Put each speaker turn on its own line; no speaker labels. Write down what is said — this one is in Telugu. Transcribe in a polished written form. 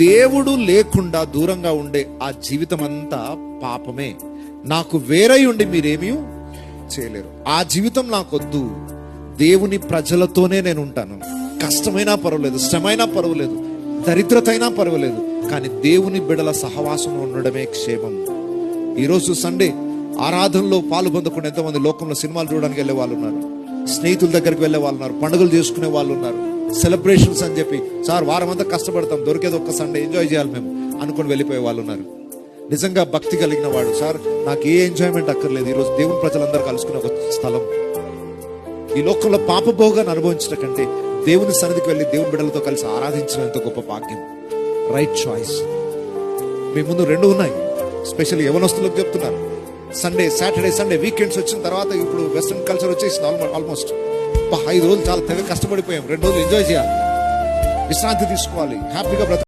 దేవుడు లేకుండా దూరంగా ఉండే ఆ జీవితం అంతా పాపమే. నాకు వేరై ఉండి మీరేమీ చేయలేరు. ఆ జీవితం నాకొద్దు. దేవుని ప్రజలతోనే నేను ఉంటాను. కష్టమైనా పర్వాలేదు, శ్రమైనా పర్వాలేదు, దరిద్రత అయినా పర్వాలేదు, కానీ దేవుని బిడల సహవాసం ఉండడమే క్షేమం. ఈరోజు సండే ఆరాధనలో పాలు పొందకుండా ఎంతమంది లోకంలో సినిమాలు చూడడానికి వెళ్ళే వాళ్ళు ఉన్నారు, స్నేహితుల దగ్గరికి వెళ్ళే వాళ్ళు ఉన్నారు, పండుగలు చేసుకునే వాళ్ళు ఉన్నారు, సెలబ్రేషన్స్ అని చెప్పి సార్ వారం అంతా కష్టపడతాం, దొరికేది ఒక్క సండే ఎంజాయ్ చేయాలి మేము అనుకుని వెళ్ళిపోయే వాళ్ళు ఉన్నారు. నిజంగా భక్తి కలిగిన వాడు, సార్ నాకు ఏ ఎంజాయ్మెంట్ అక్కర్లేదు, ఈరోజు దేవుని ప్రజలందరూ కలుసుకునే ఒక స్థలం. ఈ లోకంలో పాపభోగాన్ని అనుభవించడం కంటే దేవుని సన్నిధికి వెళ్ళి దేవుని బిడ్డలతో కలిసి ఆరాధించడం ఎంత గొప్ప భాగ్యం. Right choice. మీ ముందు రెండు ఉన్నాయి. స్పెషల్లీ యవనస్తులకు చెప్తున్నారు. సండే, సాటర్డే, సండే వీకెండ్స్ వచ్చిన తర్వాత ఇప్పుడు వెస్ట్రన్ కల్చర్ వచ్చేసింది. ఆల్మోస్ట్ 5 రోజులు చాలా తెగ కష్టపడిపోయాం. 2 రోజులు ఎంజాయ్ చేయాలి, విశ్రాంతి తీసుకోవాలి, హ్యాపీగా బ్రతకాలి.